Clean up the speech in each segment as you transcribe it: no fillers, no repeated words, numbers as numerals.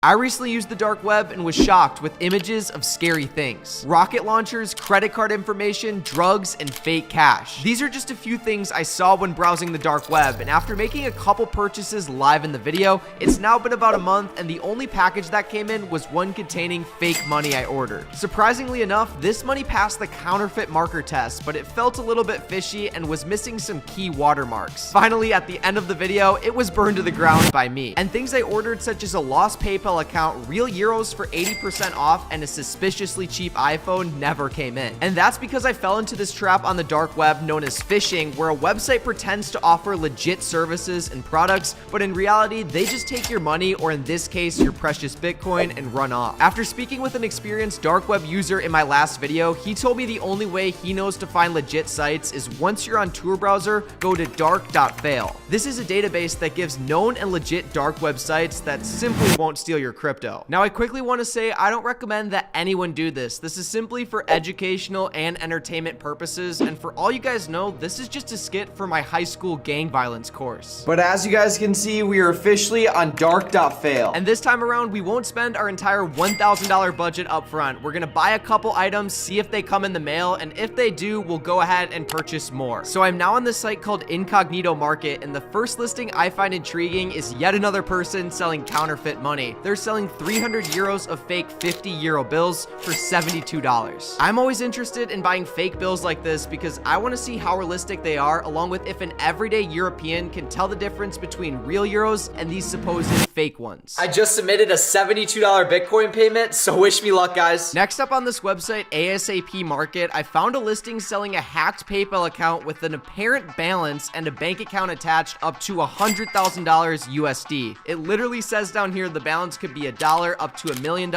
I recently used the dark web and was shocked with images of scary things. Rocket launchers, credit card information, drugs, and fake cash. These are just a few things I saw when browsing the dark web, and after making a couple purchases live in the video, it's now been about a month and the only package that came in was one containing fake money I ordered. Surprisingly enough, this money passed the counterfeit marker test, but it felt a little bit fishy and was missing some key watermarks. Finally, at the end of the video, it was burned to the ground by me. And things I ordered such as a lost PayPal account, real euros for 80% off, and a suspiciously cheap iPhone never came in. And that's because I fell into this trap on the dark web known as phishing, where a website pretends to offer legit services and products, but in reality, they just take your money, or in this case, your precious Bitcoin, and run off. After speaking with an experienced dark web user in my last video, he told me the only way he knows to find legit sites is once you're on Tor browser, go to dark.fail. This is a database that gives known and legit dark websites that simply won't steal your crypto. Now, I quickly want to say I don't recommend that anyone do this. This is simply for educational and entertainment purposes, and for all you guys know, this is just a skit for my high school gang violence course. But as you guys can see, we are officially on dark.fail. And this time around, we won't spend our entire $1,000 budget up front. We're gonna buy a couple items, see if they come in the mail, and if they do, we'll go ahead and purchase more. So I'm now on this site called Incognito Market, and the first listing I find intriguing is yet another person selling counterfeit money. They're selling 300 euros of fake 50 euro bills for $72. I'm always interested in buying fake bills like this because I want to see how realistic they are, along with if an everyday European can tell the difference between real euros and these supposed fake ones. I just submitted a $72 Bitcoin payment, so wish me luck, guys. Next up on this website, ASAP Market, I found a listing selling a hacked PayPal account with an apparent balance and a bank account attached up to $100,000 USD. It literally says down here the balance could be $1 up to $1 million.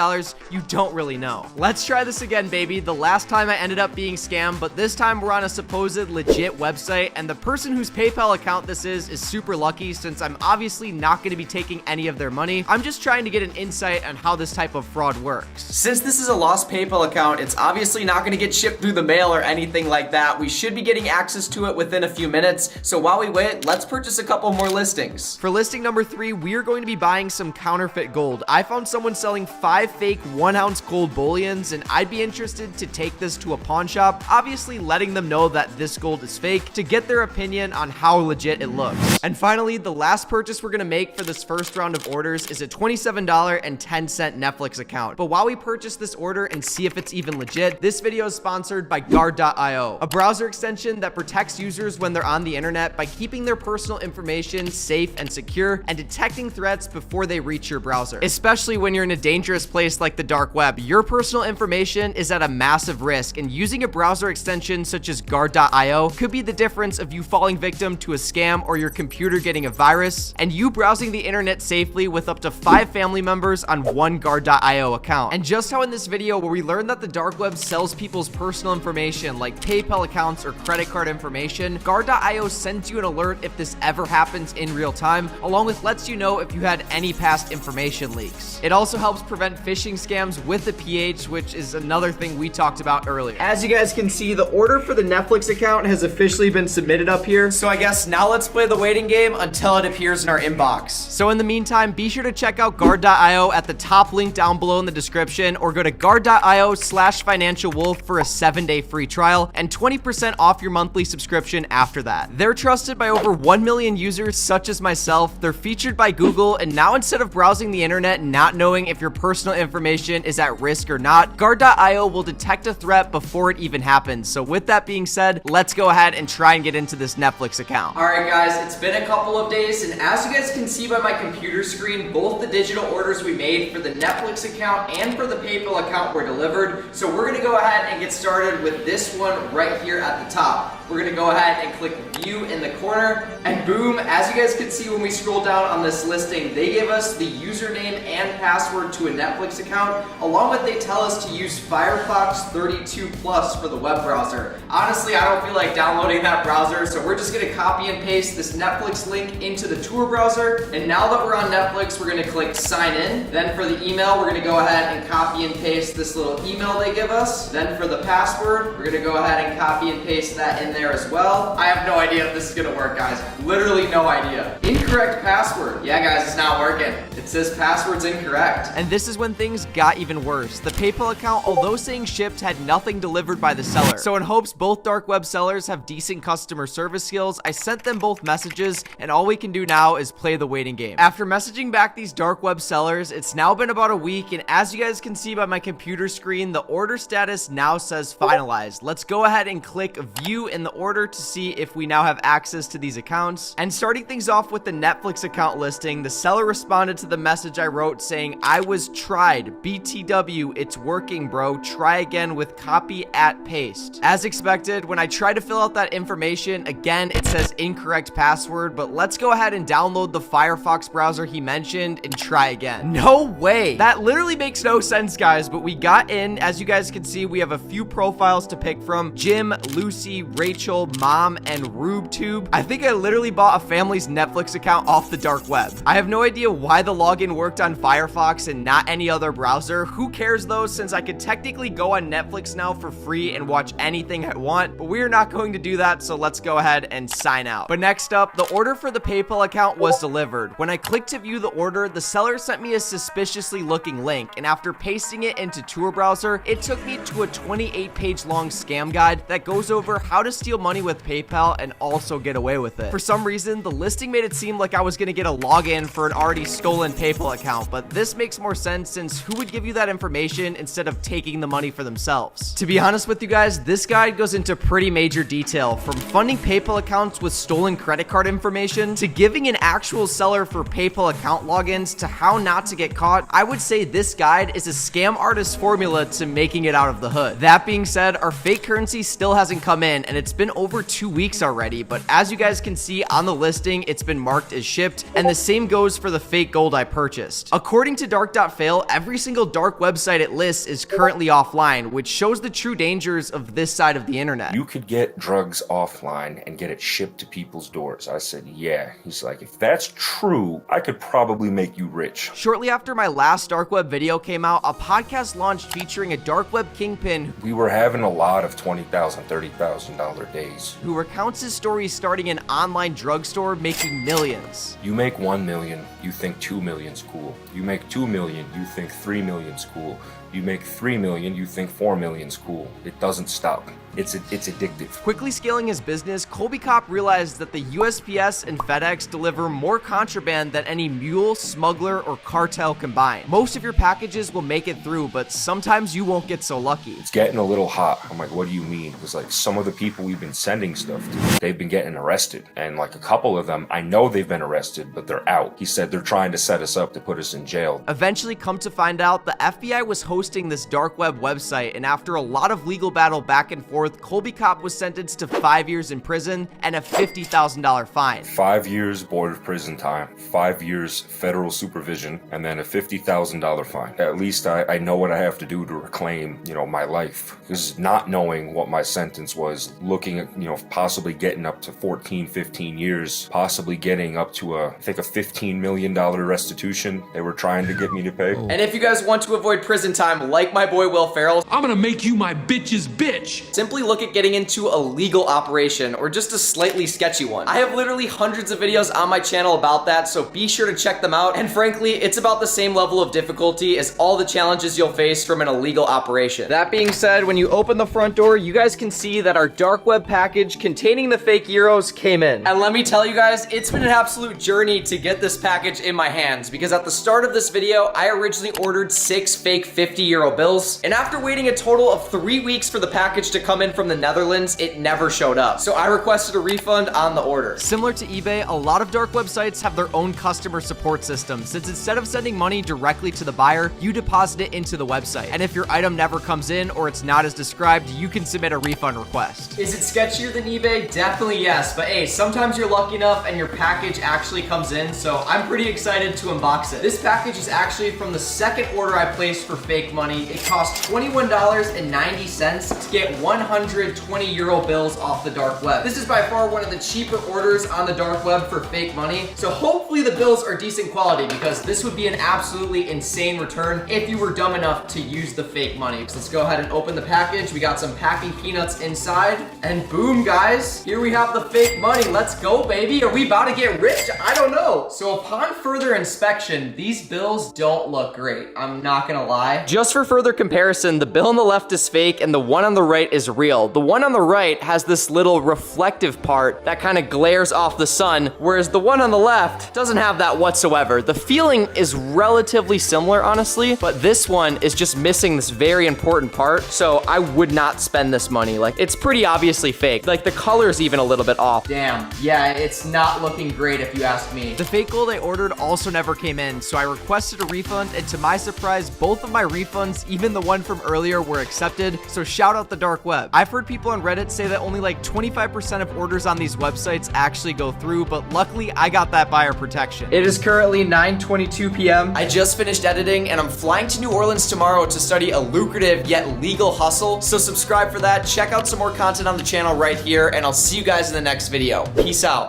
You don't really know. Let's try this again, baby. The last time I ended up being scammed, but this time we're on a supposed legit website, and the person whose PayPal account this is super lucky since I'm obviously not going to be taking any of their money. I'm just trying to get an insight on how this type of fraud works. Since this is a lost PayPal account, it's obviously not going to get shipped through the mail or anything like that. We should be getting access to it within a few minutes. So while we wait, let's purchase a couple more listings. For listing number 3, we're going to be buying some counterfeit gold. I found someone selling 5 fake 1-ounce gold bullions, and I'd be interested to take this to a pawn shop, obviously letting them know that this gold is fake to get their opinion on how legit it looks. And finally, the last purchase we're going to make for this first round of orders is a $27.10 Netflix account. But while we purchase this order and see if it's even legit, this video is sponsored by Guard.io, a browser extension that protects users when they're on the internet by keeping their personal information safe and secure and detecting threats before they reach your browser. Especially when you're in a dangerous place like the dark web, your personal information is at a massive risk, and using a browser extension such as Guard.io could be the difference of you falling victim to a scam or your computer getting a virus, and you browsing the internet safely with up to 5 family members on one Guard.io account. And just how in this video where we learn that the dark web sells people's personal information like PayPal accounts or credit card information, Guard.io sends you an alert if this ever happens in real time, along with lets you know if you had any past information leaks. It also helps prevent phishing scams with the PH, which is another thing we talked about earlier. As you guys can see, the order for the Netflix account has officially been submitted up here, so I guess now let's play the waiting game until it appears in our inbox. So in the meantime, be sure to check out Guard.io at the top link down below in the description, or go to guard.io/financialwolf for a 7-day free trial and 20% off your monthly subscription after that. They're trusted by over 1 million users such as myself. They're featured by Google, and now instead of browsing the internet not knowing if your personal information is at risk or not, Guard.io will detect a threat before it even happens. So with that being said, let's go ahead and try and get into this Netflix account. Alright guys, it's been a couple of days, and as you guys can see by my computer screen, both the digital orders we made for the Netflix account and for the PayPal account were delivered. So we're gonna go ahead and get started with this one right here at the top. We're gonna go ahead and click view in the corner, and boom, as you guys can see when we scroll down on this listing, they give us the username and password to a Netflix account, along with they tell us to use Firefox 32 Plus for the web browser. Honestly, I don't feel like downloading that browser, so we're just gonna copy and paste this Netflix link into the Tor browser, and now that we're on Netflix, we're gonna click sign in. Then for the email, we're gonna go ahead and copy and paste this little email they give us. Then for the password, we're gonna go ahead and copy and paste that in there as well. I have no idea if this is gonna work, guys. Literally no idea. Incorrect password. Yeah, guys, it's not working. It says password password's incorrect. And this is when things got even worse. The PayPal account, although saying shipped, had nothing delivered by the seller. So in hopes both dark web sellers have decent customer service skills, I sent them both messages, and all we can do now is play the waiting game. After messaging back these dark web sellers, it's now been about a week, and as you guys can see by my computer screen, the order status now says finalized. Let's go ahead and click view in the order to see if we now have access to these accounts. And starting things off with the Netflix account listing, the seller responded to the message I wrote saying, "I was tried. BTW, it's working, bro. Try again with copy at paste." As expected, when I tried to fill out that information, again, it says incorrect password, but let's go ahead and download the Firefox browser he mentioned and try again. No way. That literally makes no sense, guys, but we got in. As you guys can see, we have a few profiles to pick from: Jim, Lucy, Rachel, Mom, and RubeTube. I think I literally bought a family's Netflix account off the dark web. I have no idea why the login worked on Firefox and not any other browser. Who cares though, since I could technically go on Netflix now for free and watch anything I want, but we are not going to do that, so let's go ahead and sign out. But next up, the order for the PayPal account was delivered. When I clicked to view the order, the seller sent me a suspiciously looking link, and after pasting it into Tor browser, it took me to a 28-page long scam guide that goes over how to steal money with PayPal and also get away with it. For some reason, the listing made it seem like I was gonna get a login for an already stolen PayPal account, but this makes more sense since who would give you that information instead of taking the money for themselves? To be honest with you guys, this guide goes into pretty major detail, from funding PayPal accounts with stolen credit card information to giving an actual seller for PayPal account logins to how not to get caught. I would say this guide is a scam artist's formula to making it out of the hood. That being said, our fake currency still hasn't come in, and it's been over 2 weeks already, but as you guys can see on the listing, it's been marked as shipped, and the same goes for the fake gold I purchased. According to Dark.Fail, every single dark website it lists is currently offline, which shows the true dangers of this side of the internet. You could get drugs offline and get it shipped to people's doors. I said, yeah. He's like, if that's true, I could probably make you rich. Shortly after my last dark web video came out, a podcast launched featuring a dark web kingpin. We were having a lot of $20,000, $30,000 days. Who recounts his story starting an online drugstore making millions. You make 1 million, you think 2 million's cool. You make 2 million, you think 3 million's cool. You make 3 million, you think 4 million's cool. It doesn't stop. It's addictive. Quickly scaling his business, Colby Cop realized that the USPS and FedEx deliver more contraband than any mule, smuggler, or cartel combined. Most of your packages will make it through, but sometimes you won't get so lucky. It's getting a little hot. I'm like, what do you mean? It was like some of the people we've been sending stuff to, they've been getting arrested. And like a couple of them, I know they've been arrested, but they're out. He said they're trying to set us up to put us in jail. Eventually, come to find out, the FBI was hosting this dark web website, and after a lot of legal battle back and forth, Colby Cop was sentenced to 5 years in prison and a $50,000 fine. 5 years board of prison time, 5 years federal supervision, and then a $50,000 fine. At least I know what I have to do to reclaim, my life. Because not knowing what my sentence was, looking at, possibly getting up to 14, 15 years, possibly getting up to I think a $15 million restitution they were trying to get me to pay. And if you guys want to avoid prison time, like my boy Will Ferrell, I'm gonna make you my bitch's bitch. Simply look at getting into a legal operation or just a slightly sketchy one. I have literally hundreds of videos on my channel about that, so be sure to check them out. And frankly, it's about the same level of difficulty as all the challenges you'll face from an illegal operation. That being said, when you open the front door, you guys can see that our dark web package containing the fake euros came in. And let me tell you guys, it's been an absolute journey to get this package in my hands, because at the start of this video, I originally ordered 6 fake 50-euro bills, and after waiting a total of 3 weeks for the package to come in from the Netherlands, it never showed up. So I requested a refund on the order. Similar to eBay, a lot of dark websites have their own customer support system, since instead of sending money directly to the buyer, you deposit it into the website. And if your item never comes in or it's not as described, you can submit a refund request. Is it sketchier than eBay? Definitely yes, but hey, sometimes you're lucky enough and your package actually comes in, so I'm pretty excited to unbox it. This package is actually from the second order I placed for fake money. It cost $21.90 to get 100 120 euro bills off the dark web. This is by far one of the cheaper orders on the dark web for fake money. So hopefully the bills are decent quality, because this would be an absolutely insane return if you were dumb enough to use the fake money. So let's go ahead and open the package. We got some packing peanuts inside, and boom, guys, here we have the fake money. Let's go, baby. Are we about to get rich? I don't know. So upon further inspection, these bills don't look great. I'm not gonna lie. Just for further comparison, the bill on the left is fake and the one on the right is real. The one on the right has this little reflective part that kind of glares off the sun, whereas the one on the left doesn't have that whatsoever. The feeling is relatively similar, honestly, but this one is just missing this very important part. So I would not spend this money. Like, it's pretty obviously fake. Like, the color's even a little bit off. Damn. Yeah, it's not looking great if you ask me. The fake gold I ordered also never came in, so I requested a refund, and to my surprise, both of my refunds, even the one from earlier, were accepted. So shout out the dark web. I've heard people on Reddit say that only like 25% of orders on these websites actually go through, but luckily I got that buyer protection. It is currently 9:22 p.m. I just finished editing, and I'm flying to New Orleans tomorrow to study a lucrative yet legal hustle. So subscribe for that. Check out some more content on the channel right here, and I'll see you guys in the next video. Peace out.